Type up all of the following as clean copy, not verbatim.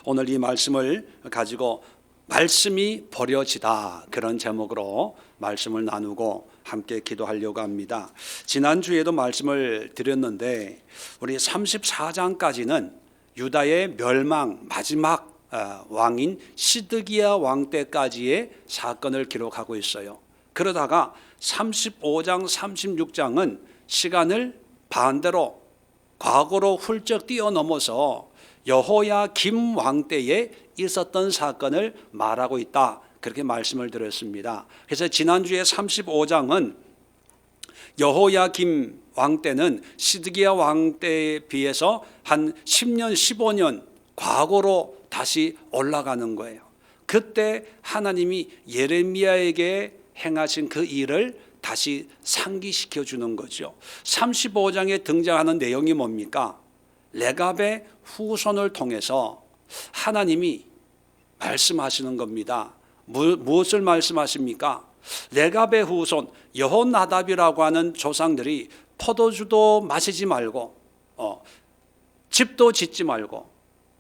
오늘 이 말씀을 가지고 말씀이 버려지다, 그런 제목으로 말씀을 나누고 함께 기도하려고 합니다. 지난주에도 말씀을 드렸는데 우리 34장까지는 유다의 멸망, 마지막 왕인 시드기야 왕 때까지의 사건을 기록하고 있어요. 그러다가 35장, 36장은 시간을 반대로 과거로 훌쩍 뛰어넘어서 여호야김 왕 때에 있었던 사건을 말하고 있다, 그렇게 말씀을 드렸습니다. 그래서 지난주에 35장은 여호야김 왕 때는 시드기야 왕 때에 비해서 한 10년, 15년 과거로 다시 올라가는 거예요. 그때 하나님이 예레미야에게 행하신 그 일을 다시 상기시켜 주는 거죠. 35장에 등장하는 내용이 뭡니까? 레갑의 후손을 통해서 하나님이 말씀하시는 겁니다. 무엇을 말씀하십니까? 레갑의 후손 여호나답이라고 하는 조상들이 포도주도 마시지 말고 집도 짓지 말고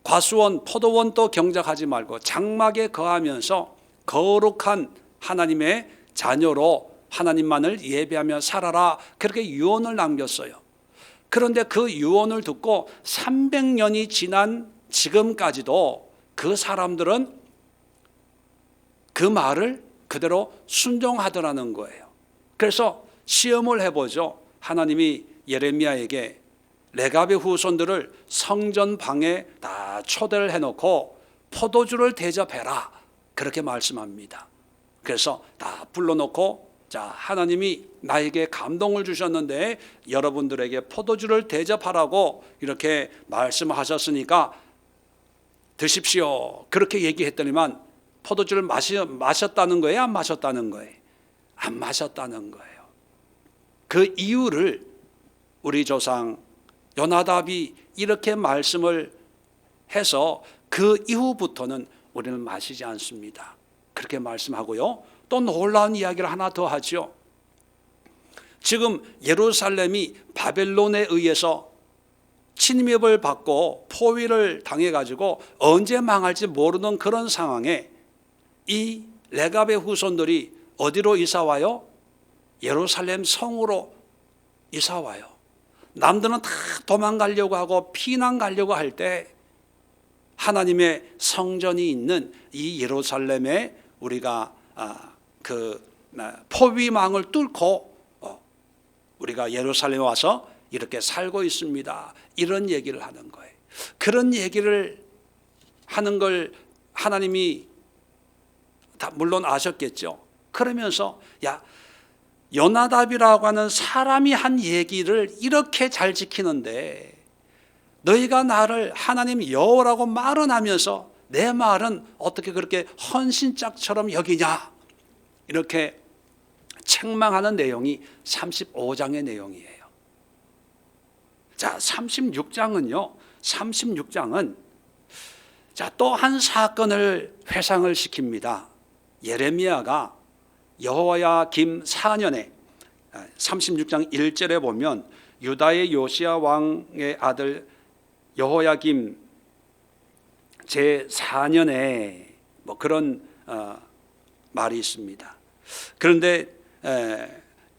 과수원, 포도원도 경작하지 말고 장막에 거하면서 거룩한 하나님의 자녀로 하나님만을 예배하며 살아라, 그렇게 유언을 남겼어요. 그런데 그 유언을 듣고 300년이 지난 지금까지도 그 사람들은 그 말을 그대로 순종하더라는 거예요. 그래서 시험을 해보죠. 하나님이 예레미야에게 레갑의 후손들을 성전 방에 다 초대를 해놓고 포도주를 대접해라, 그렇게 말씀합니다. 그래서 다 불러놓고, 자, 하나님이 나에게 감동을 주셨는데 여러분들에게 포도주를 대접하라고 이렇게 말씀하셨으니까 드십시오, 그렇게 얘기했더니만 포도주를 마셨다는 거예요? 안 마셨다는 거예요? 안 마셨다는 거예요. 그 이유를 우리 조상 요나답이 이렇게 말씀을 해서 그 이후부터는 우리는 마시지 않습니다, 그렇게 말씀하고요. 또 놀라운 이야기를 하나 더 하죠. 지금 예루살렘이 바벨론에 의해서 침입을 받고 포위를 당해가지고 언제 망할지 모르는 그런 상황에 이 레갑의 후손들이 어디로 이사와요? 예루살렘 성으로 이사와요. 남들은 다 도망가려고 하고 피난 가려고 할 때 하나님의 성전이 있는 이 예루살렘에 우리가 그 포위망을 뚫고 우리가 예루살렘에 와서 이렇게 살고 있습니다, 이런 얘기를 하는 거예요. 그런 얘기를 하는 걸 하나님이 다 물론 아셨겠죠. 그러면서 야, 요나답이라고 하는 사람이 한 얘기를 이렇게 잘 지키는데 너희가 나를 하나님 여호와라고 말은 하면서 내 말은 어떻게 그렇게 헌신짝처럼 여기냐, 이렇게 책망하는 내용이 35장의 내용이에요. 자, 36장은요. 36장은 자, 또 한 사건을 회상을 시킵니다. 예레미야가 여호야김 4년에 36장 1절에 보면 유다의 요시야 왕의 아들 여호야김 제4년에 뭐 그런 말이 있습니다. 그런데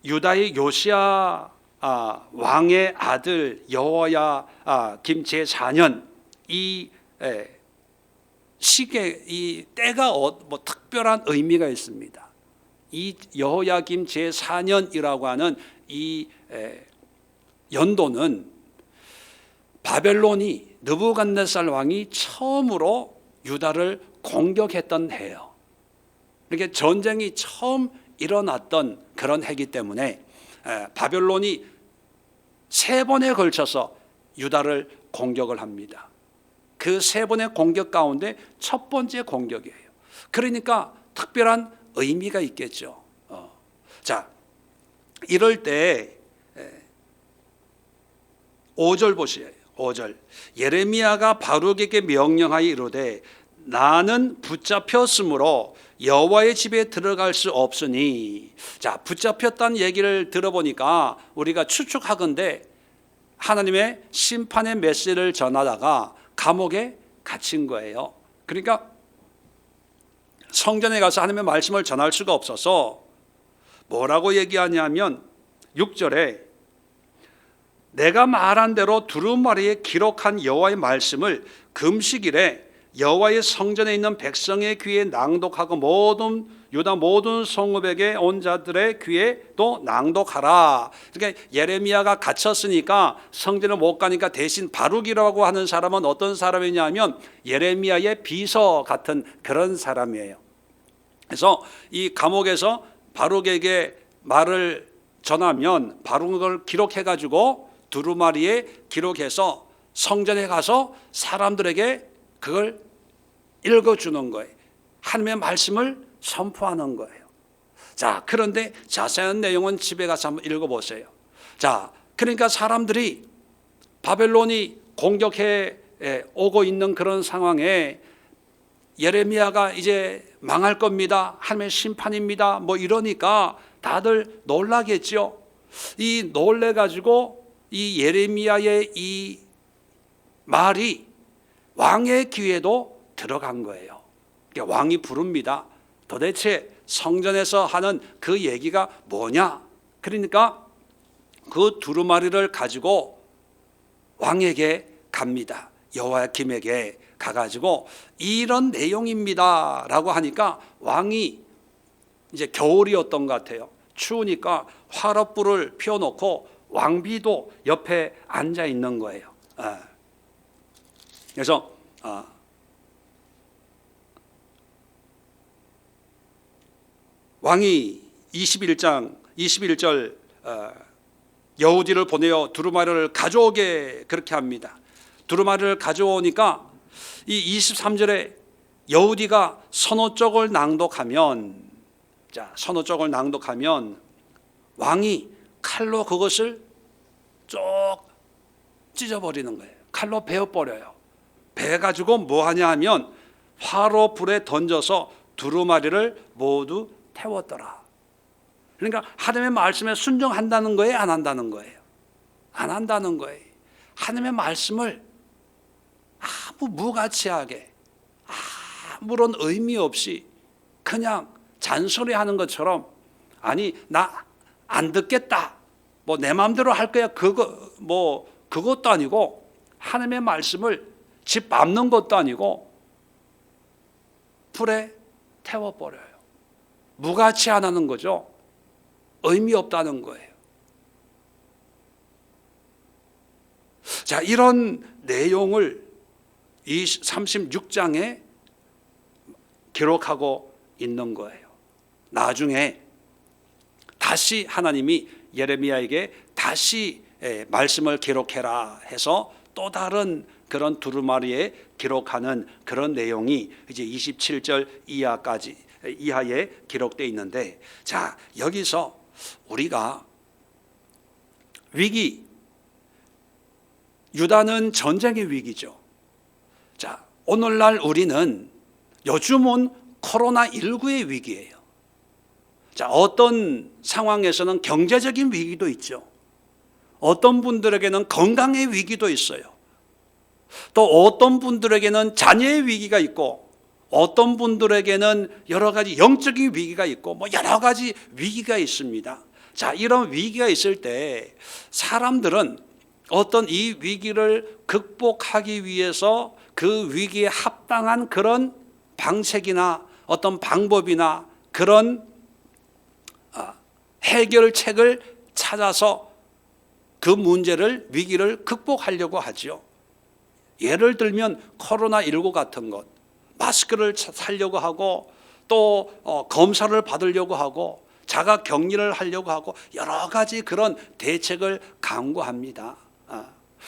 유다의 요시야 왕의 아들 여호야김 제4년, 이 시계, 이 때가 뭐 특별한 의미가 있습니다. 이 여호야김 제4년이라고 하는 이 연도는 바벨론이 느부갓네살 왕이 처음으로 유다를 공격했던 해예요. 이렇게 전쟁이 처음 일어났던 그런 해이기 때문에 바벨론이 3번에 걸쳐서 유다를 공격을 합니다. 그 3번의 공격 가운데 첫 번째 공격이에요. 그러니까 특별한 의미가 있겠죠. 자, 이럴 때 5절 보세요. 5절. 예레미야가 바룩에게 명령하여 이르되 나는 붙잡혔으므로 여호와의 집에 들어갈 수 없으니. 자, 붙잡혔다는 얘기를 들어보니까 우리가 추측하건대 하나님의 심판의 메시지를 전하다가 감옥에 갇힌 거예요. 그러니까 성전에 가서 하나님의 말씀을 전할 수가 없어서 뭐라고 얘기하냐면 6절에 내가 말한 대로 두루마리에 기록한 여호와의 말씀을 금식일에 여호와의 성전에 있는 백성의 귀에 낭독하고 모든 유다 모든 성읍에게 온 자들의 귀에 또 낭독하라. 그러니까 예레미야가 갇혔으니까 성전을 못 가니까 대신 바룩이라고 하는 사람은 어떤 사람이냐면 예레미야의 비서 같은 그런 사람이에요. 그래서 이 감옥에서 바룩에게 말을 전하면 바룩을 기록해 가지고 두루마리에 기록해서 성전에 가서 사람들에게 그걸 읽어주는 거예요. 하나님의 말씀을 선포하는 거예요. 자, 그런데 자세한 내용은 집에 가서 한번 읽어보세요. 자, 그러니까 사람들이 바벨론이 공격해 오고 있는 그런 상황에 예레미야가 이제 망할 겁니다. 하나님의 심판입니다. 뭐 이러니까 다들 놀라겠죠. 이 놀래가지고 이 예레미야의 이 말이 왕의 귀에도 들어간 거예요. 그러니까 왕이 부릅니다. 도대체 성전에서 하는 그 얘기가 뭐냐? 그러니까 그 두루마리를 가지고 왕에게 갑니다. 여호야김에게 가가지고 이런 내용입니다라고 하니까 왕이 이제 겨울이었던 것 같아요. 추우니까 화롯불을 피워놓고 왕비도 옆에 앉아 있는 거예요. 그래서 왕이 21장 21절 여우디를 보내어 두루마리를 가져오게 그렇게 합니다. 두루마리를 가져오니까 이 23절에 여우디가 서너 쪽을 낭독하면, 자, 서너 쪽을 낭독하면 왕이 칼로 그것을 쭉 찢어버리는 거예요. 칼로 베어버려요. 베가지고 뭐 하냐 하면 화로 불에 던져서 두루마리를 모두 태웠더라. 그러니까 하나님의 말씀에 순종한다는 거예요? 안 한다는 거예요? 안 한다는 거예요. 하나님의 말씀을 아무 무가치하게 아무런 의미 없이 그냥 잔소리하는 것처럼, 아니 나 안 듣겠다, 뭐 내 마음대로 할 거야, 그것도 아니고 하나님의 말씀을 짓밟는 것도 아니고 불에 태워버려요. 무가치 안 하는 거죠. 의미 없다는 거예요. 자, 이런 내용을 이 36장에 기록하고 있는 거예요. 나중에 다시 하나님이 예레미야에게 다시 말씀을 기록해라 해서 또 다른 그런 두루마리에 기록하는 그런 내용이 이제 27절 이하에 기록되어 있는데, 자, 여기서 우리가 위기, 유다는 전쟁의 위기죠. 자, 오늘날 우리는 요즘은 코로나19의 위기예요. 자, 어떤 상황에서는 경제적인 위기도 있죠. 어떤 분들에게는 건강의 위기도 있어요. 또 어떤 분들에게는 자녀의 위기가 있고, 어떤 분들에게는 여러 가지 영적인 위기가 있고, 뭐 여러 가지 위기가 있습니다. 자, 이런 위기가 있을 때 사람들은 어떤 이 위기를 극복하기 위해서 그 위기에 합당한 그런 방책이나 어떤 방법이나 그런 해결책을 찾아서 그 문제를, 위기를 극복하려고 하죠. 예를 들면 코로나19 같은 것, 마스크를 살려고 하고, 또 검사를 받으려고 하고, 자가 격리를 하려고 하고, 여러 가지 그런 대책을 강구합니다.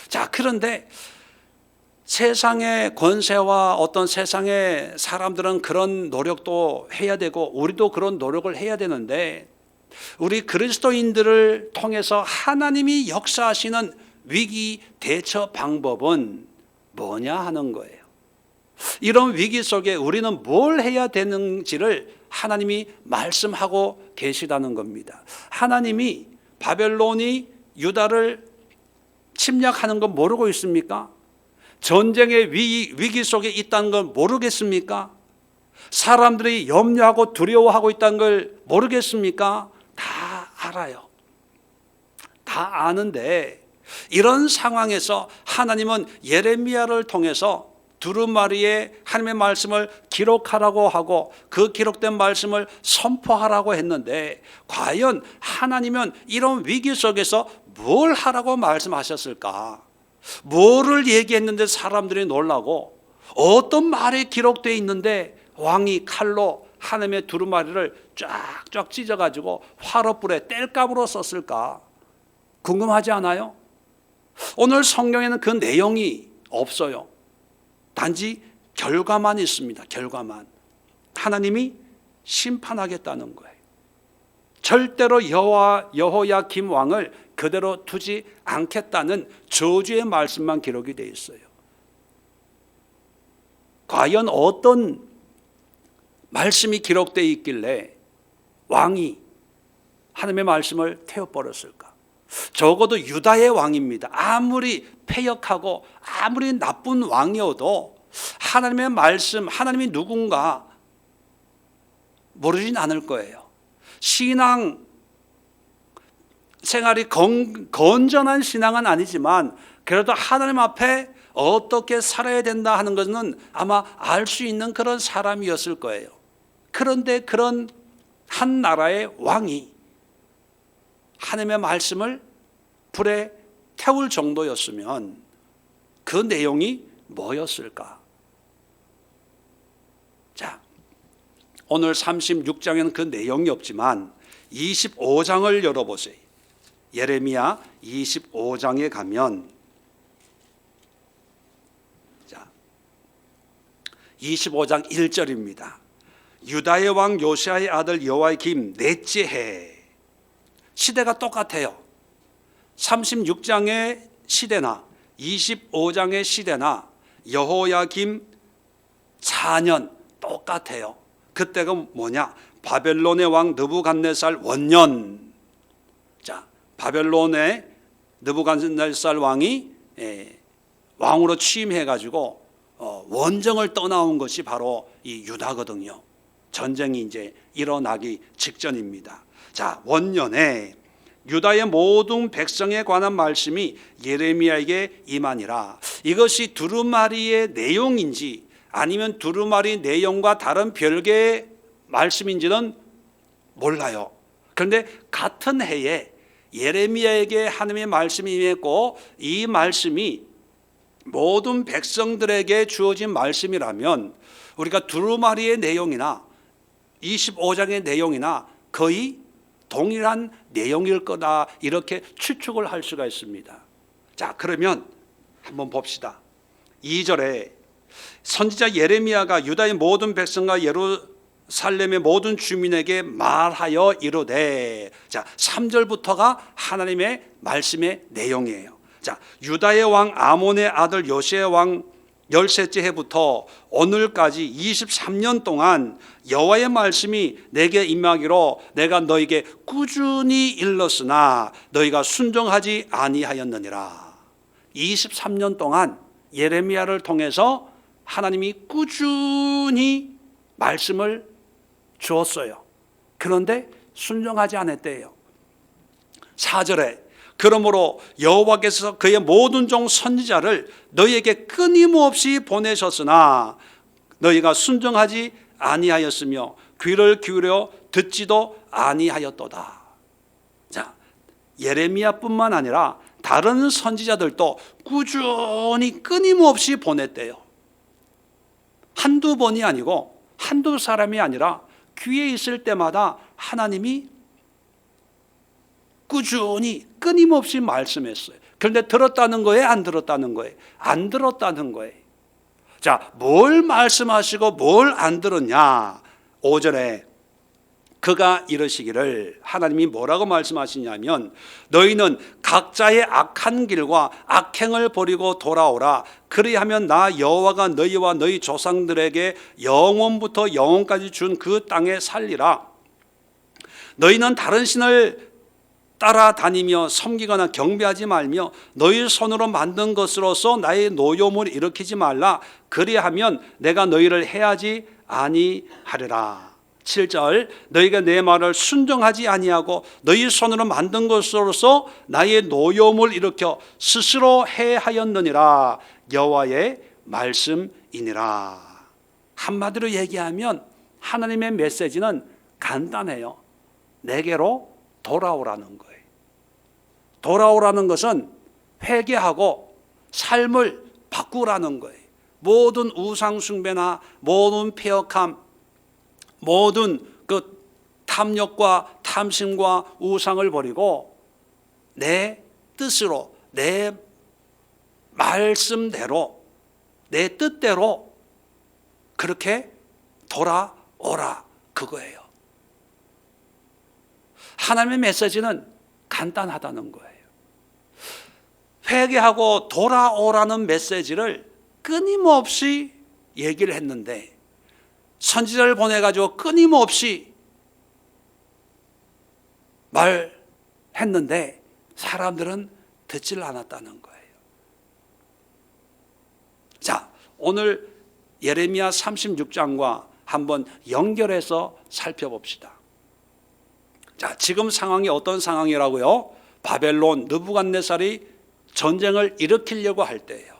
자, 그런데 세상의 권세와 어떤 세상의 사람들은 그런 노력도 해야 되고, 우리도 그런 노력을 해야 되는데, 우리 그리스도인들을 통해서 하나님이 역사하시는 위기 대처 방법은 뭐냐 하는 거예요. 이런 위기 속에 우리는 뭘 해야 되는지를 하나님이 말씀하고 계시다는 겁니다. 하나님이 바벨론이 유다를 침략하는 거 모르고 있습니까? 전쟁의 위기 속에 있다는 걸 모르겠습니까? 사람들이 염려하고 두려워하고 있다는 걸 모르겠습니까? 다 알아요. 다 아는데 이런 상황에서 하나님은 예레미야를 통해서 두루마리에 하나님의 말씀을 기록하라고 하고 그 기록된 말씀을 선포하라고 했는데 과연 하나님은 이런 위기 속에서 뭘 하라고 말씀하셨을까? 뭐를 얘기했는데 사람들이 놀라고 어떤 말이 기록되어 있는데 왕이 칼로 하나님의 두루마리를 쫙쫙 찢어가지고 화롯불에 땔감으로 썼을까? 궁금하지 않아요? 오늘 성경에는 그 내용이 없어요. 단지 결과만 있습니다. 결과만. 하나님이 심판하겠다는 거예요. 절대로 여호야김 왕을 그대로 두지 않겠다는 저주의 말씀만 기록이 되어 있어요. 과연 어떤 말씀이 기록되어 있길래 왕이 하나님의 말씀을 태워버렸을까? 적어도 유다의 왕입니다. 아무리 패역하고 아무리 나쁜 왕이어도 하나님의 말씀, 하나님이 누군가 모르진 않을 거예요. 신앙 생활이 건전한 신앙은 아니지만 그래도 하나님 앞에 어떻게 살아야 된다 하는 것은 아마 알 수 있는 그런 사람이었을 거예요. 그런데 그런 한 나라의 왕이 하나님의 말씀을 불에 태울 정도였으면 그 내용이 뭐였을까? 자, 오늘 36장에는 그 내용이 없지만 25장을 열어보세요. 예레미야 25장에 가면 25장 1절입니다. 유다의 왕 요시아의 아들 여호야김 넷째 해. 시대가 똑같아요. 36장의 시대나 25장의 시대나 여호야김 4년 똑같아요. 그때가 뭐냐? 바벨론의 왕 느부갓네살 원년. 자, 바벨론의 느부갓네살 왕이 왕으로 취임해가지고 원정을 떠나온 것이 바로 이 유다거든요. 전쟁이 이제 일어나기 직전입니다. 자, 원년에 유다의 모든 백성에 관한 말씀이 예레미야에게 임하니라. 이것이 두루마리의 내용인지 아니면 두루마리 내용과 다른 별개의 말씀인지는 몰라요. 그런데 같은 해에 예레미야에게 하나님의 말씀이 임했고 이 말씀이 모든 백성들에게 주어진 말씀이라면 우리가 두루마리의 내용이나 25장의 내용이나 거의 동일한 내용일 거다 이렇게 추측을 할 수가 있습니다. 자, 그러면 한번 봅시다. 2절에 선지자 예레미야가 유다의 모든 백성과 예루살렘의 모든 주민에게 말하여 이르되, 자, 3절부터가 하나님의 말씀의 내용이에요. 자, 유다의 왕 아몬의 아들 요시의 왕 13째 해부터 오늘까지 23년 동안 여호와의 말씀이 내게 임하기로 내가 너에게 꾸준히 일렀으나 너희가 순종하지 아니하였느니라. 23년 동안 예레미야를 통해서 하나님이 꾸준히 말씀을 주었어요. 그런데 순종하지 않았대요. 4절에 그러므로 여호와께서 그의 모든 종 선지자를 너희에게 끊임없이 보내셨으나 너희가 순종하지 아니하였으며 귀를 기울여 듣지도 아니하였도다. 자, 예레미야뿐만 아니라 다른 선지자들도 꾸준히 끊임없이 보냈대요. 한두 번이 아니고 한두 사람이 아니라 귀에 있을 때마다 하나님이 꾸준히 끊임없이 말씀했어요. 그런데 들었다는 거예요? 안 들었다는 거예요? 안 들었다는 거예요. 자, 뭘 말씀하시고 뭘 안 들었냐? 5절에 그가 이르시기를, 하나님이 뭐라고 말씀하시냐면 너희는 각자의 악한 길과 악행을 버리고 돌아오라. 그리하면 나 여호와가 너희와 너희 조상들에게 영원부터 영원까지 준 그 땅에 살리라. 너희는 다른 신을 따라다니며 섬기거나 경배하지 말며 너희 손으로 만든 것으로서 나의 노여움을 일으키지 말라. 그리하면 내가 너희를 해하지 아니하리라. 7절 너희가 내 말을 순종하지 아니하고 너희 손으로 만든 것으로서 나의 노여움을 일으켜 스스로 해하였느니라. 여호와의 말씀이니라. 한마디로 얘기하면 하나님의 메시지는 간단해요. 내게로 돌아오라는 거예요. 돌아오라는 것은 회개하고 삶을 바꾸라는 거예요. 모든 우상 숭배나 모든 패역함, 모든 그 탐욕과 탐심과 우상을 버리고 내 뜻으로, 내 말씀대로, 내 뜻대로 그렇게 돌아오라, 그거예요. 하나님의 메시지는 간단하다는 거예요. 회개하고 돌아오라는 메시지를 끊임없이 얘기를 했는데, 선지자를 보내가지고 끊임없이 말했는데 사람들은 듣질 않았다는 거예요. 자, 오늘 예레미야 36장과 한번 연결해서 살펴봅시다. 자, 지금 상황이 어떤 상황이라고요? 바벨론 느부갓네살이 전쟁을 일으키려고 할 때예요.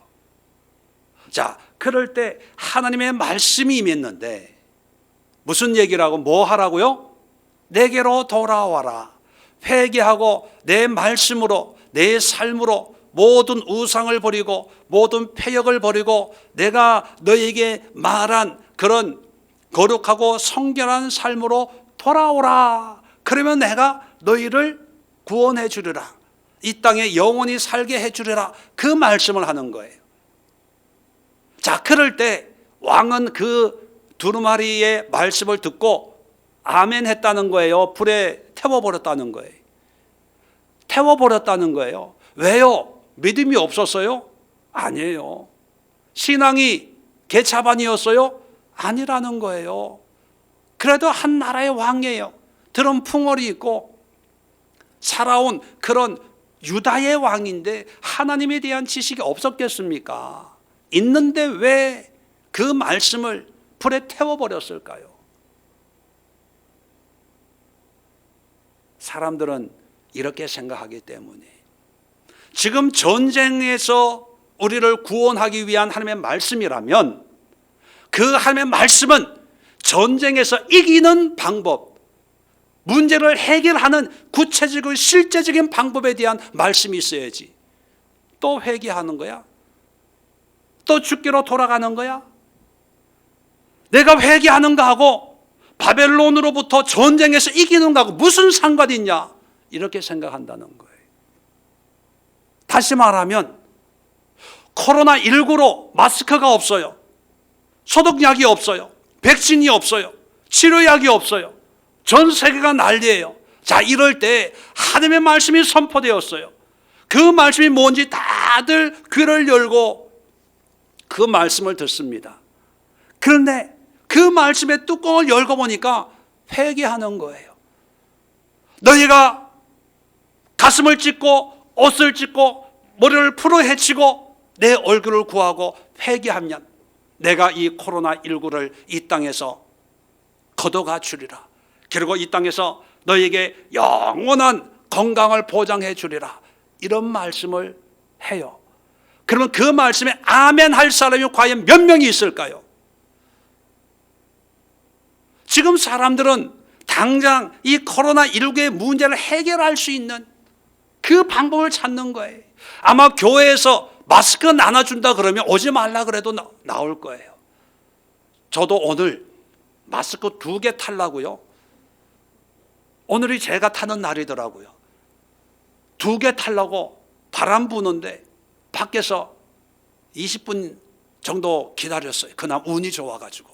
자, 그럴 때 하나님의 말씀이 임했는데 무슨 얘기라고, 뭐 하라고요? 내게로 돌아와라. 회개하고 내 말씀으로, 내 삶으로 모든 우상을 버리고 모든 패역을 버리고 내가 너에게 말한 그런 거룩하고 성결한 삶으로 돌아오라. 그러면 내가 너희를 구원해 주리라. 이 땅에 영원히 살게 해 주리라. 그 말씀을 하는 거예요. 자, 그럴 때 왕은 그 두루마리의 말씀을 듣고 아멘 했다는 거예요. 불에 태워버렸다는 거예요. 태워버렸다는 거예요. 왜요? 믿음이 없었어요? 아니에요. 신앙이 개차반이었어요? 아니라는 거예요. 그래도 한 나라의 왕이에요. 들은 풍월이 있고 살아온 그런 유다의 왕인데 하나님에 대한 지식이 없었겠습니까? 있는데 왜 그 말씀을 불에 태워버렸을까요? 사람들은 이렇게 생각하기 때문에 지금 전쟁에서 우리를 구원하기 위한 하나님의 말씀이라면 그 하나님의 말씀은 전쟁에서 이기는 방법, 문제를 해결하는 구체적이고 실제적인 방법에 대한 말씀이 있어야지. 또 회개하는 거야? 또 죽기로 돌아가는 거야? 내가 회개하는 거하고 바벨론으로부터 전쟁에서 이기는 거하고 무슨 상관이 있냐? 이렇게 생각한다는 거예요. 다시 말하면 코로나19로 마스크가 없어요. 소독약이 없어요. 백신이 없어요. 치료약이 없어요. 전 세계가 난리예요. 자, 이럴 때 하나님의 말씀이 선포되었어요. 그 말씀이 뭔지 다들 귀를 열고 그 말씀을 듣습니다. 그런데 그 말씀의 뚜껑을 열고 보니까 회개하는 거예요. 너희가 가슴을 찢고 옷을 찢고 머리를 풀어 헤치고 내 얼굴을 구하고 회개하면 내가 이 코로나19를 이 땅에서 걷어가 주리라. 그리고 이 땅에서 너에게 영원한 건강을 보장해 주리라. 이런 말씀을 해요. 그러면 그 말씀에 아멘 할 사람이 과연 몇 명이 있을까요? 지금 사람들은 당장 이 코로나19의 문제를 해결할 수 있는 그 방법을 찾는 거예요. 아마 교회에서 마스크 나눠준다 그러면 오지 말라 그래도 나올 거예요. 저도 오늘 마스크 2개 타려고요. 오늘이 제가 타는 날이더라고요. 2개 타려고 바람 부는데 밖에서 20분 정도 기다렸어요. 그날 운이 좋아가지고.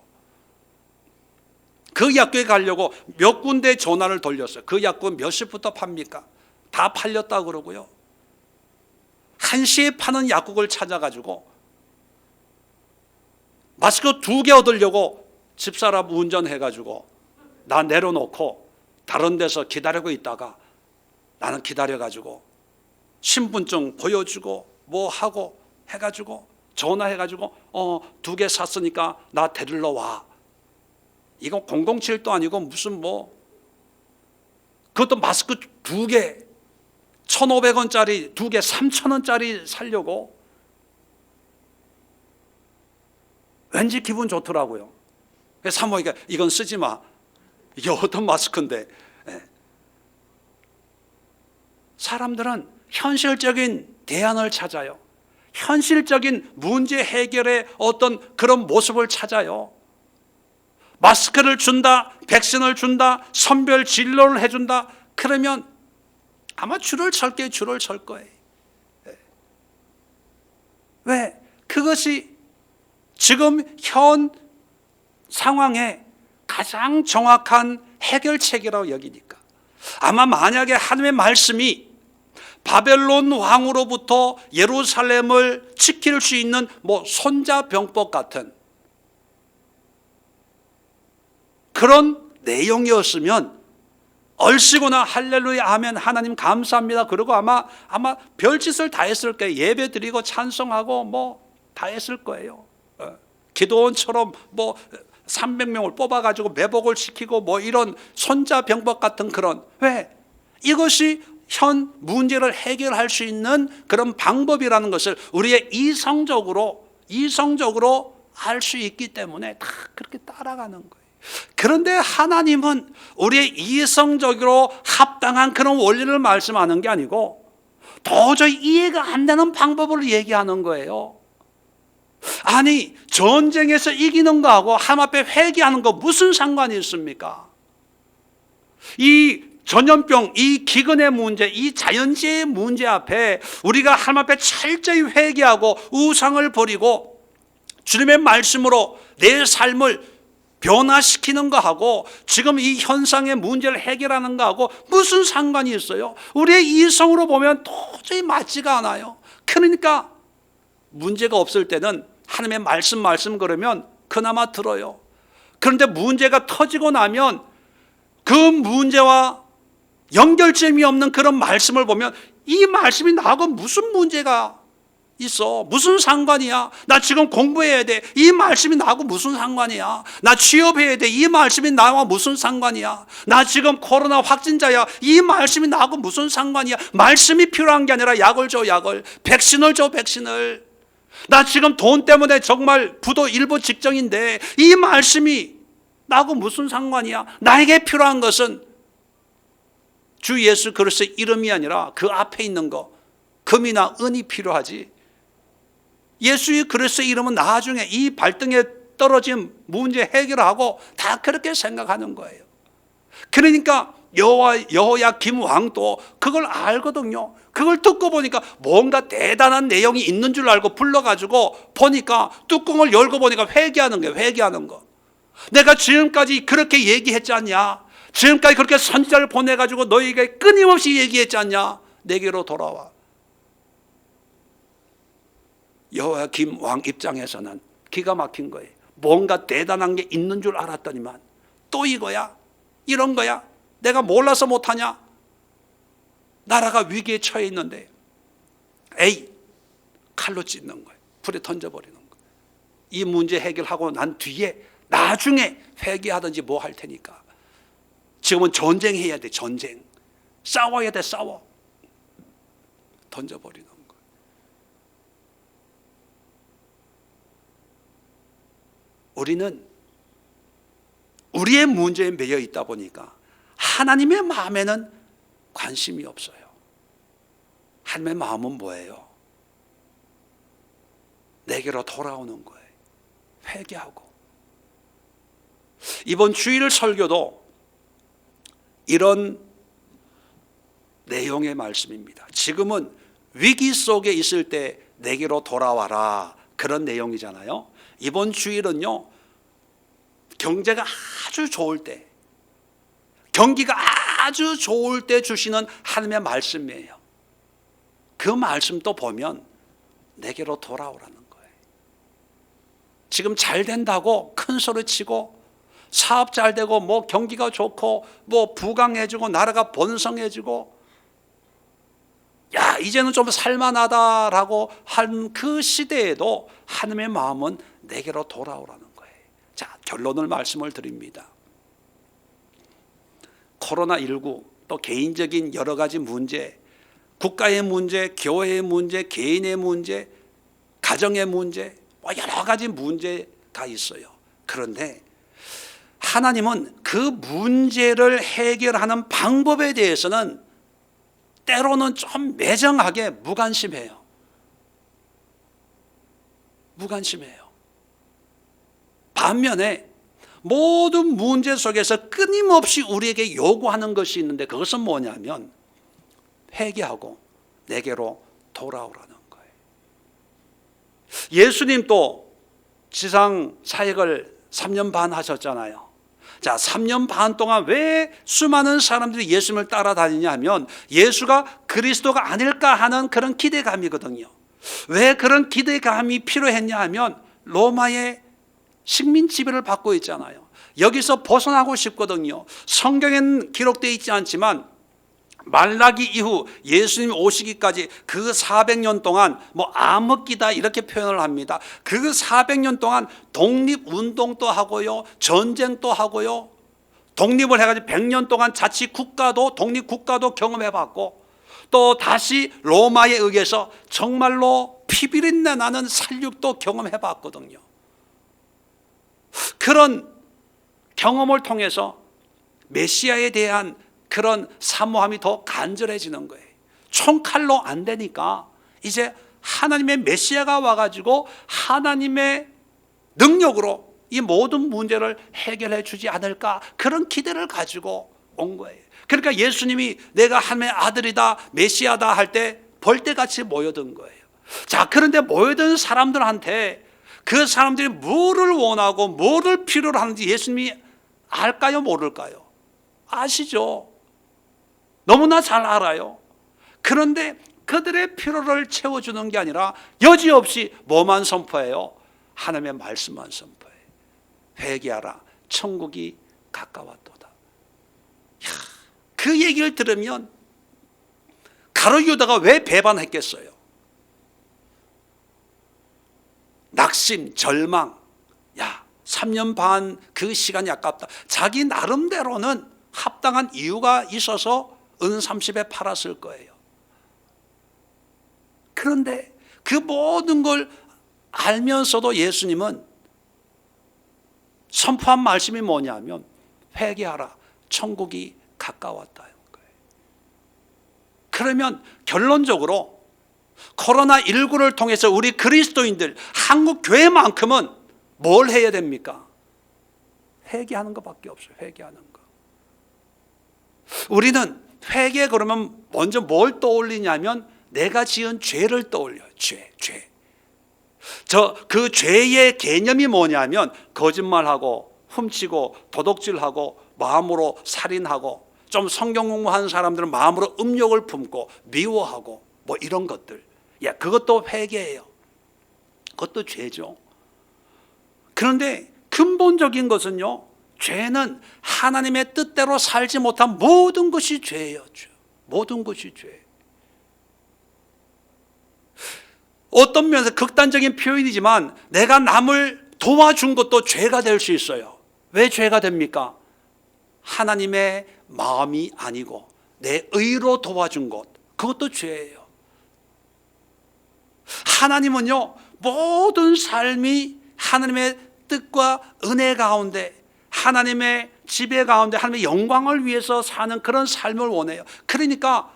그 약국에 가려고 몇 군데 전화를 돌렸어요. 그 약국 몇 시부터 팝니까? 다 팔렸다 그러고요. 1시에 파는 약국을 찾아가지고 마스크 2개 얻으려고 집사람 운전해가지고 나 내려놓고 다른 데서 기다리고 있다가 나는 기다려가지고 신분증 보여주고 뭐 하고 해가지고 전화해가지고 2개 샀으니까 나 데리러 와. 이건 007도 아니고 무슨 뭐 그것도 마스크 2개 1,500원짜리 2개 3,000원짜리 사려고 왠지 기분 좋더라고요. 그래서 사모니까 이건 쓰지 마. 이게 어떤 마스크인데. 사람들은 현실적인 대안을 찾아요. 현실적인 문제 해결의 어떤 그런 모습을 찾아요. 마스크를 준다, 백신을 준다, 선별 진료를 해준다. 그러면 아마 줄을 설 거예요. 왜? 그것이 지금 현 상황에 가장 정확한 해결책이라고 여기니까. 아마 만약에 하나님의 말씀이 바벨론 왕으로부터 예루살렘을 지킬 수 있는 뭐 손자병법 같은 그런 내용이었으면 얼씨구나 할렐루야 하면 하나님 감사합니다. 그리고 아마 별짓을 다 했을 거예요. 예배 드리고 찬송하고 뭐 다 했을 거예요. 기도원처럼 뭐 300명을 뽑아가지고 매복을 시키고 뭐 이런 손자병법 같은 그런. 왜? 이것이 현 문제를 해결할 수 있는 그런 방법이라는 것을 우리의 이성적으로 알 수 있기 때문에 다 그렇게 따라가는 거예요. 그런데 하나님은 우리의 이성적으로 합당한 그런 원리를 말씀하는 게 아니고 도저히 이해가 안 되는 방법을 얘기하는 거예요. 아니, 전쟁에서 이기는 거하고 하나님 앞에 회개하는 거 무슨 상관이 있습니까? 이 전염병, 이 기근의 문제, 이 자연재해의 문제 앞에 우리가 하나님 앞에 철저히 회개하고 우상을 버리고 주님의 말씀으로 내 삶을 변화시키는 거하고 지금 이 현상의 문제를 해결하는 거하고 무슨 상관이 있어요? 우리의 이성으로 보면 도저히 맞지가 않아요. 그러니까 문제가 없을 때는 하나님의 말씀 그러면 그나마 들어요. 그런데 문제가 터지고 나면 그 문제와 연결점이 없는 그런 말씀을 보면 이 말씀이 나하고 무슨 문제가 있어? 무슨 상관이야? 나 지금 공부해야 돼. 이 말씀이 나하고 무슨 상관이야? 나 취업해야 돼. 이 말씀이 나와 무슨 상관이야? 나 지금 코로나 확진자야. 이 말씀이 나하고 무슨 상관이야? 말씀이 필요한 게 아니라 약을 줘, 약을. 백신을 줘, 백신을. 나 지금 돈 때문에 정말 부도 일부 직정인데 이 말씀이 나하고 무슨 상관이야? 나에게 필요한 것은 주 예수 그리스도의 이름이 아니라 그 앞에 있는 거, 금이나 은이 필요하지. 예수의 그리스도의 이름은 나중에 이 발등에 떨어진 문제 해결하고 다 그렇게 생각하는 거예요. 그러니까 여호야김 왕도 그걸 알거든요. 그걸 듣고 보니까 뭔가 대단한 내용이 있는 줄 알고 불러가지고 보니까 뚜껑을 열고 보니까 회개하는 거예요. 회개하는 거. 내가 지금까지 그렇게 얘기했지 않냐? 지금까지 그렇게 선지자를 보내가지고 너희에게 끊임없이 얘기했지 않냐? 내게로 돌아와. 여호야김 왕 입장에서는 기가 막힌 거예요. 뭔가 대단한 게 있는 줄 알았더니만 또 이거야? 이런 거야? 내가 몰라서 못하냐? 나라가 위기에 처해 있는데 에이, 칼로 찢는 거예요. 불에 던져버리는 거예요. 이 문제 해결하고 난 뒤에 나중에 회개하든지 뭐 할 테니까. 지금은 전쟁해야 돼. 전쟁. 싸워야 돼. 싸워. 던져버리는 거예요. 우리는 우리의 문제에 매여 있다 보니까 하나님의 마음에는 관심이 없어요. 하나님의 마음은 뭐예요? 내게로 돌아오는 거예요. 회개하고. 이번 주일 설교도 이런 내용의 말씀입니다. 지금은 위기 속에 있을 때 내게로 돌아와라, 그런 내용이잖아요. 이번 주일은요, 경제가 아주 좋을 때, 경기가 아주 좋을 때 주시는 하나님의 말씀이에요. 그 말씀도 보면 내게로 돌아오라는 거예요. 지금 잘 된다고 큰 소리 치고 사업 잘 되고 뭐 경기가 좋고 뭐 부강해지고 나라가 번성해지고 야, 이제는 좀 살만하다라고 한 그 시대에도 하나님의 마음은 내게로 돌아오라는 거예요. 자, 결론을 말씀을 드립니다. 코로나19 또 개인적인 여러 가지 문제, 국가의 문제, 교회의 문제, 개인의 문제, 가정의 문제, 여러 가지 문제가 있어요. 그런데 하나님은 그 문제를 해결하는 방법에 대해서는 때로는 좀 매정하게 무관심해요. 무관심해요. 반면에 모든 문제 속에서 끊임없이 우리에게 요구하는 것이 있는데 그것은 뭐냐면 회개하고 내게로 돌아오라는 거예요. 예수님도 지상 사역을 3년 반 하셨잖아요. 자, 3년 반 동안 왜 수많은 사람들이 예수님을 따라다니냐 하면 예수가 그리스도가 아닐까 하는 그런 기대감이거든요. 왜 그런 기대감이 필요했냐 하면 로마의 식민 지배를 받고 있잖아요. 여기서 벗어나고 싶거든요. 성경에는 기록되어 있지 않지만 말라기 이후 예수님 오시기까지 그 400년 동안 암흑기다 이렇게 표현을 합니다. 그 400년 동안 독립운동도 하고요, 전쟁도 하고요, 독립을 해가지고 100년 동안 자치국가도 독립국가도 경험해봤고 또 다시 로마에 의해서 정말로 피비린내 나는 살육도 경험해봤거든요. 그런 경험을 통해서 메시아에 대한 그런 사모함이 더 간절해지는 거예요. 총칼로 안 되니까 이제 하나님의 메시아가 와가지고 하나님의 능력으로 이 모든 문제를 해결해 주지 않을까 그런 기대를 가지고 온 거예요. 그러니까 예수님이 내가 하나님의 아들이다 메시아다 할 때 벌떼같이 모여든 거예요. 자, 그런데 모여든 사람들한테 그 사람들이 뭐를 원하고 뭐를 필요로 하는지 예수님이 알까요 모를까요? 아시죠? 너무나 잘 알아요. 그런데 그들의 필요를 채워주는 게 아니라 여지없이 뭐만 선포해요? 하나님의 말씀만 선포해요. 회개하라 천국이 가까웠도다. 그 얘기를 들으면 가룟 유다가 왜 배반했겠어요? 낙심, 절망, 3년 반 그 시간이 아깝다. 자기 나름대로는 합당한 이유가 있어서 은 30에 팔았을 거예요. 그런데 그 모든 걸 알면서도 예수님은 선포한 말씀이 뭐냐면 회개하라 천국이 가까웠다는 거예요. 그러면 결론적으로 코로나19를 통해서 우리 그리스도인들 한국 교회만큼은 뭘 해야 됩니까? 회개하는 것밖에 없어요. 회개하는 거. 우리는 회개 그러면 먼저 뭘 떠올리냐면 내가 지은 죄를 떠올려요. 죄. 그 죄의 개념이 뭐냐면 거짓말하고 훔치고 도둑질하고 마음으로 살인하고 좀 성경 공부하는 사람들은 마음으로 음욕을 품고 미워하고 이런 것들. 그것도 회개예요. 그것도 죄죠. 그런데 근본적인 것은요, 죄는 하나님의 뜻대로 살지 못한 모든 것이 죄예요. 모든 것이 죄. 어떤 면에서 극단적인 표현이지만 내가 남을 도와준 것도 죄가 될 수 있어요. 왜 죄가 됩니까? 하나님의 마음이 아니고 내 의로 도와준 것, 그것도 죄예요. 하나님은요, 모든 삶이 하나님의 뜻과 은혜 가운데 하나님의 지배 가운데 하나님의 영광을 위해서 사는 그런 삶을 원해요. 그러니까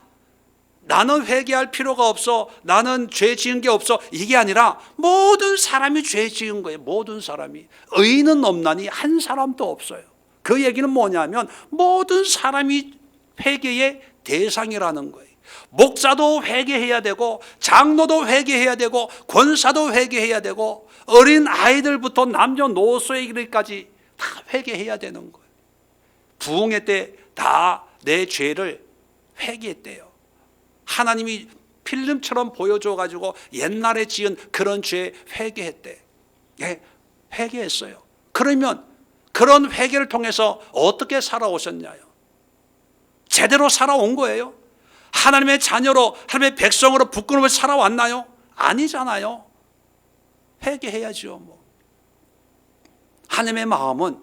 나는 회개할 필요가 없어, 나는 죄 지은 게 없어, 이게 아니라 모든 사람이 죄 지은 거예요. 모든 사람이. 의인은 없나니 한 사람도 없어요. 그 얘기는 뭐냐면 모든 사람이 회개의 대상이라는 거예요. 목사도 회개해야 되고 장로도 회개해야 되고 권사도 회개해야 되고 어린 아이들부터 남녀노소에 이르기까지 다 회개해야 되는 거예요. 부흥회 때 다 내 죄를 회개했대요. 하나님이 필름처럼 보여줘가지고 옛날에 지은 그런 죄 회개했대. 회개했어요. 그러면 그런 회개를 통해서 어떻게 살아오셨냐요? 제대로 살아온 거예요. 하나님의 자녀로, 하나님의 백성으로 부끄러움을 살아왔나요? 아니잖아요. 회개해야죠. 하나님의 마음은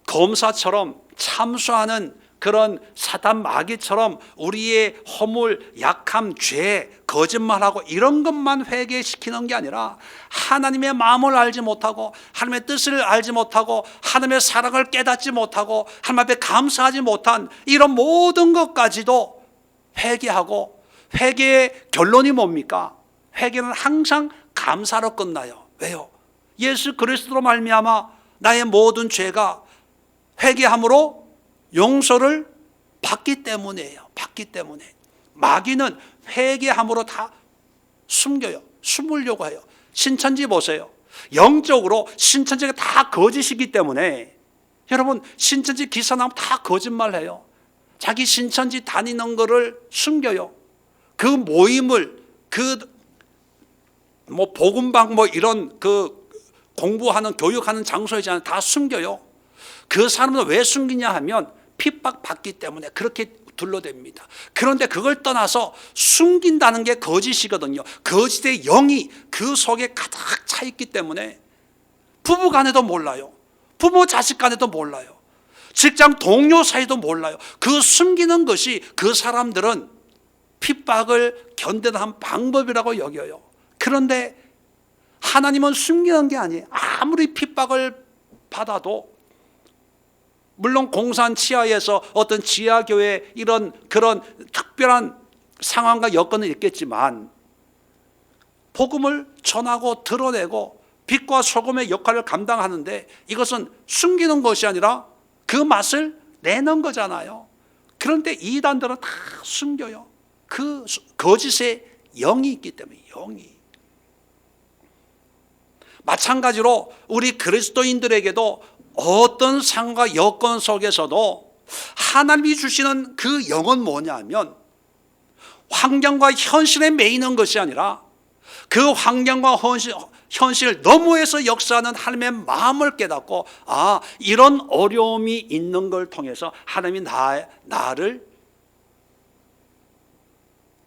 검사처럼 참수하는 그런 사단 마귀처럼 우리의 허물, 약함, 죄, 거짓말하고 이런 것만 회개시키는 게 아니라 하나님의 마음을 알지 못하고 하나님의 뜻을 알지 못하고 하나님의 사랑을 깨닫지 못하고 하나님 앞에 감사하지 못한 이런 모든 것까지도 회개하고, 회개의 결론이 뭡니까? 회개는 항상 감사로 끝나요. 왜요? 예수 그리스도로 말미암아 나의 모든 죄가 회개함으로 용서를 받기 때문이에요. 받기 때문에. 마귀는 회개함으로 다 숨겨요. 숨으려고 해요. 신천지 보세요. 영적으로 신천지가 다 거짓이기 때문에, 여러분 신천지 기사 나오면 다 거짓말해요. 자기 신천지 다니는 거를 숨겨요. 그 모임을, 복음방 이런 공부하는, 교육하는 장소이잖아요. 다 숨겨요. 그 사람은 왜 숨기냐 하면 핍박받기 때문에 그렇게 둘러댑니다. 그런데 그걸 떠나서 숨긴다는 게 거짓이거든요. 거짓의 영이 그 속에 가득 차 있기 때문에 부부 간에도 몰라요. 부모 자식 간에도 몰라요. 직장 동료 사이도 몰라요. 그 숨기는 것이 그 사람들은 핍박을 견디는 한 방법이라고 여겨요. 그런데 하나님은 숨기는 게 아니에요. 아무리 핍박을 받아도, 물론 공산 치하에서 어떤 지하교회 그런 특별한 상황과 여건은 있겠지만 복음을 전하고 드러내고 빛과 소금의 역할을 감당하는데 이것은 숨기는 것이 아니라 그 맛을 내는 거잖아요. 그런데 이단들은 다 숨겨요. 그 거짓의 영이 있기 때문에. 영이. 마찬가지로 우리 그리스도인들에게도 어떤 상황과 여건 속에서도 하나님이 주시는 그 영은 뭐냐면, 환경과 현실에 매이는 것이 아니라 그 환경과 현실 너머에서 역사하는 하나님의 마음을 깨닫고, 이런 어려움이 있는 걸 통해서 하나님이 나를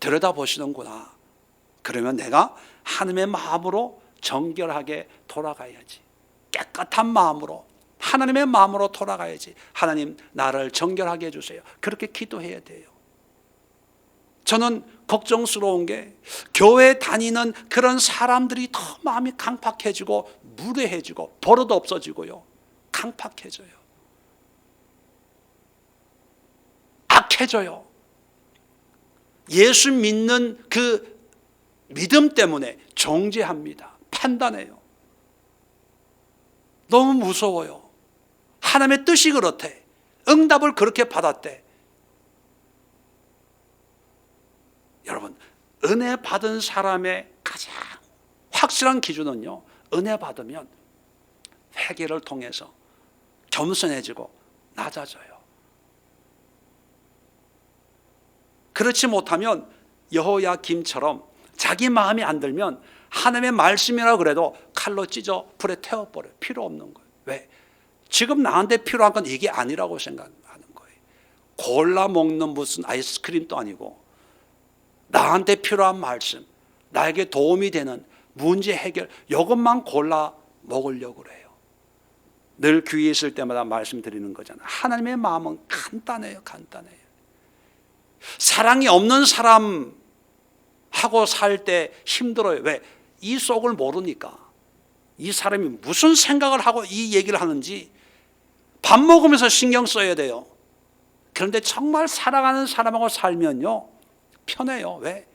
들여다보시는구나. 그러면 내가 하나님의 마음으로 정결하게 돌아가야지. 깨끗한 마음으로, 하나님의 마음으로 돌아가야지. 하나님 나를 정결하게 해주세요. 그렇게 기도해야 돼요. 저는 걱정스러운 게 교회 다니는 그런 사람들이 더 마음이 강팍해지고 무례해지고 버릇 없어지고요. 강팍해져요. 악해져요. 예수 믿는 그 믿음 때문에 정죄합니다. 판단해요. 너무 무서워요. 하나님의 뜻이 그렇대. 응답을 그렇게 받았대. 여러분, 은혜 받은 사람의 가장 확실한 기준은요, 은혜 받으면 회개를 통해서 겸손해지고 낮아져요. 그렇지 못하면 여호야김처럼 자기 마음이 안 들면 하나님의 말씀이라 그래도 칼로 찢어 불에 태워버려요. 필요 없는 거예요. 왜? 지금 나한테 필요한 건 이게 아니라고 생각하는 거예요. 골라 먹는 무슨 아이스크림도 아니고 나한테 필요한 말씀, 나에게 도움이 되는 문제 해결, 이것만 골라 먹으려고 그래요. 늘 귀에 있을 때마다 말씀드리는 거잖아요. 하나님의 마음은 간단해요. 간단해요. 사랑이 없는 사람하고 살 때 힘들어요. 왜? 이 속을 모르니까. 이 사람이 무슨 생각을 하고 이 얘기를 하는지 밥 먹으면서 신경 써야 돼요. 그런데 정말 사랑하는 사람하고 살면요, 편해요. 왜?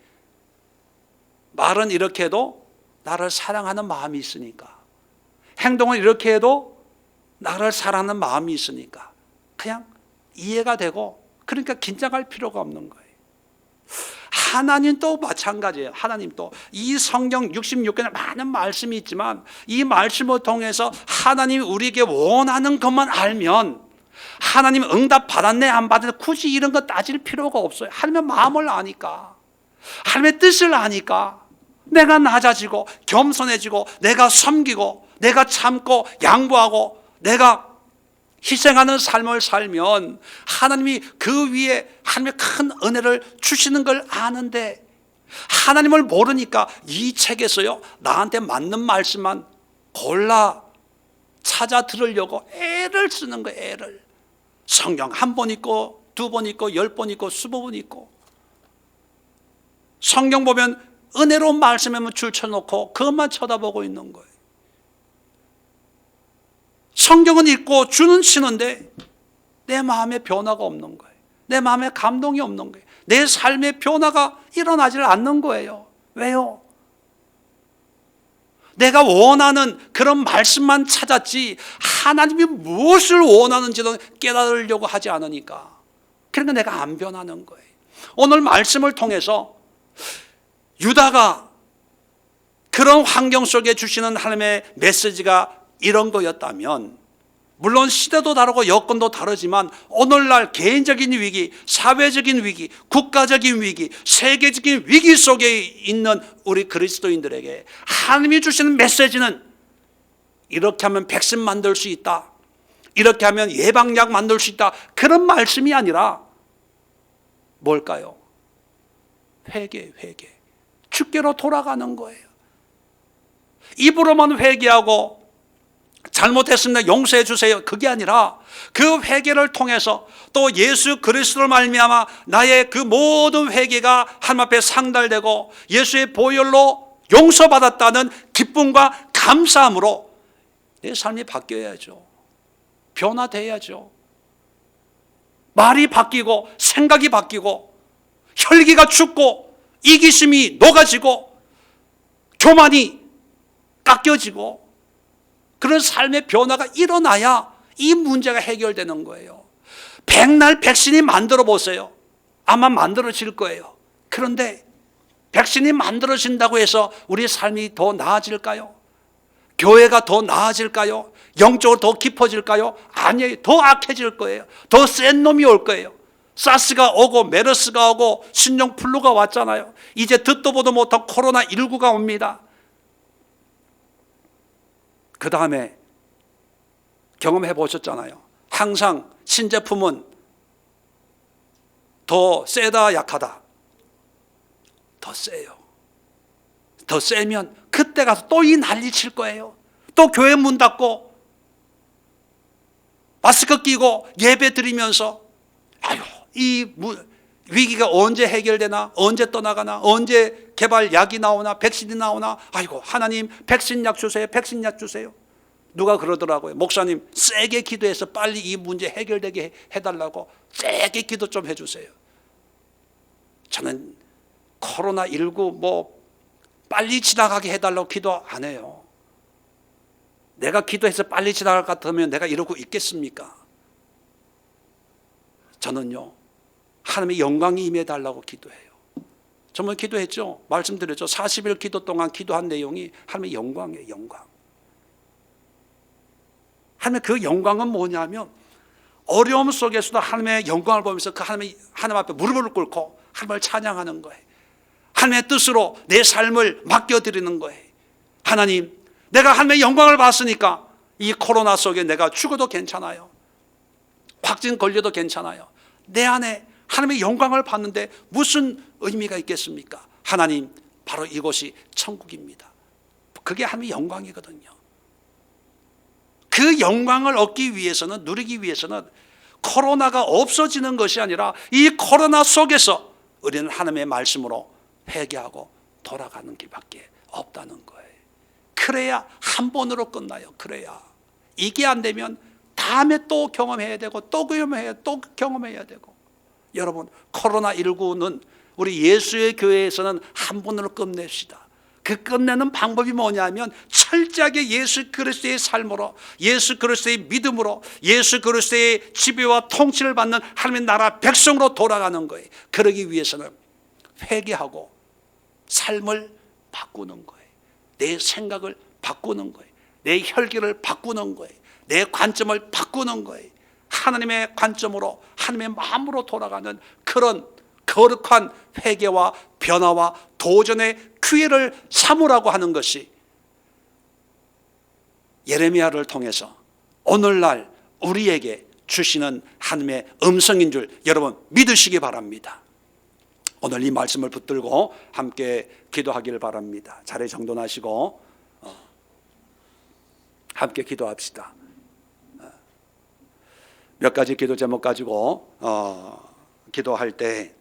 말은 이렇게 해도 나를 사랑하는 마음이 있으니까, 행동은 이렇게 해도 나를 사랑하는 마음이 있으니까 그냥 이해가 되고, 그러니까 긴장할 필요가 없는 거예요. 하나님도 마찬가지예요. 하나님도 이 성경 66권에 많은 말씀이 있지만 이 말씀을 통해서 하나님이 우리에게 원하는 것만 알면, 하나님 응답 받았네 안 받았네 굳이 이런 거 따질 필요가 없어요. 하나님의 마음을 아니까, 하나님의 뜻을 아니까 내가 낮아지고 겸손해지고 내가 섬기고 내가 참고 양보하고 내가 희생하는 삶을 살면 하나님이 그 위에 하나님의 큰 은혜를 주시는 걸 아는데, 하나님을 모르니까 이 책에서요 나한테 맞는 말씀만 골라 찾아 들으려고 애를 쓰는 거예요. 애를. 성경 한 번 읽고 두 번 읽고 10번 읽고 20번 읽고, 성경 보면 은혜로운 말씀에만 줄쳐놓고 그것만 쳐다보고 있는 거예요. 성경은 읽고 주는 치는데 내 마음에 변화가 없는 거예요. 내 마음에 감동이 없는 거예요. 내 삶의 변화가 일어나질 않는 거예요. 왜요? 내가 원하는 그런 말씀만 찾았지 하나님이 무엇을 원하는지도 깨달으려고 하지 않으니까, 그러니까 내가 안 변하는 거예요. 오늘 말씀을 통해서 유다가 그런 환경 속에 주시는 하나님의 메시지가 이런 거였다면, 물론 시대도 다르고 여건도 다르지만 오늘날 개인적인 위기, 사회적인 위기, 국가적인 위기, 세계적인 위기 속에 있는 우리 그리스도인들에게 하나님이 주시는 메시지는 이렇게 하면 백신 만들 수 있다, 이렇게 하면 예방약 만들 수 있다, 그런 말씀이 아니라 뭘까요? 회개. 주께로 돌아가는 거예요. 입으로만 회개하고 잘못했습니다, 용서해 주세요, 그게 아니라 그 회개를 통해서 또 예수 그리스도를 말미암아 나의 그 모든 회개가 하나님 앞에 상달되고 예수의 보혈로 용서받았다는 기쁨과 감사함으로 내 삶이 바뀌어야죠. 변화돼야죠. 말이 바뀌고 생각이 바뀌고 혈기가 죽고 이기심이 녹아지고 교만이 깎여지고 그런 삶의 변화가 일어나야 이 문제가 해결되는 거예요. 백날 백신이 만들어 보세요. 아마 만들어질 거예요. 그런데 백신이 만들어진다고 해서 우리 삶이 더 나아질까요? 교회가 더 나아질까요? 영적으로 더 깊어질까요? 아니에요. 더 악해질 거예요. 더 센 놈이 올 거예요. 사스가 오고 메르스가 오고 신종플루가 왔잖아요. 이제 듣도 보도 못한 코로나19가 옵니다. 그 다음에 경험해 보셨잖아요. 항상 신제품은 더 세다 약하다, 더 세요. 더 세면 그때 가서 또 이 난리 칠 거예요. 또 교회 문 닫고 마스크 끼고 예배 드리면서 아유, 이 위기가 언제 해결되나, 언제 떠나가나, 언제 개발약이 나오나, 백신이 나오나, 아이고 하나님 백신약 주세요, 백신약 주세요. 누가 그러더라고요. 목사님 세게 기도해서 빨리 이 문제 해결되게 해달라고 세게 기도 좀 해주세요. 저는 코로나19 뭐 빨리 지나가게 해달라고 기도 안 해요. 내가 기도해서 빨리 지나갈 것 같으면 내가 이러고 있겠습니까? 저는요, 하나님의 영광이 임해달라고 기도해요. 정말 기도했죠. 말씀드렸죠. 40일 기도 동안 기도한 내용이 하나님의 영광이에요. 영광. 하나님의 그 영광은 뭐냐면 어려움 속에서도 하나님의 영광을 보면서 그 하나님 앞에 무릎을 꿇고 하나님을 찬양하는 거예요. 하나님의 뜻으로 내 삶을 맡겨드리는 거예요. 하나님, 내가 하나님의 영광을 봤으니까 이 코로나 속에 내가 죽어도 괜찮아요. 확진 걸려도 괜찮아요. 내 안에 하나님의 영광을 봤는데 무슨 의미가 있겠습니까? 하나님, 바로 이곳이 천국입니다. 그게 하나님의 영광이거든요. 그 영광을 얻기 위해서는, 누리기 위해서는 코로나가 없어지는 것이 아니라 이 코로나 속에서 우리는 하나님의 말씀으로 회개하고 돌아가는 길밖에 없다는 거예요. 그래야 한 번으로 끝나요. 그래야. 이게 안 되면 다음에 또 경험해야 되고 또 경험해야 되고. 여러분, 코로나19는 우리 예수의 교회에서는 한 번으로 끝냅시다. 그 끝내는 방법이 뭐냐면 철저하게 예수 그리스도의 삶으로, 예수 그리스도의 믿음으로, 예수 그리스도의 지배와 통치를 받는 하나님의 나라 백성으로 돌아가는 거예요. 그러기 위해서는 회개하고 삶을 바꾸는 거예요. 내 생각을 바꾸는 거예요. 내 혈기를 바꾸는 거예요. 내 관점을 바꾸는 거예요. 하나님의 관점으로, 하나님의 마음으로 돌아가는 그런 거룩한 회개와 변화와 도전의 기회를 삼으라고 하는 것이 예레미야를 통해서 오늘날 우리에게 주시는 하나님의 음성인 줄 여러분 믿으시기 바랍니다. 오늘 이 말씀을 붙들고 함께 기도하기를 바랍니다. 자리 정돈하시고 함께 기도합시다. 몇 가지 기도 제목 가지고 기도할 때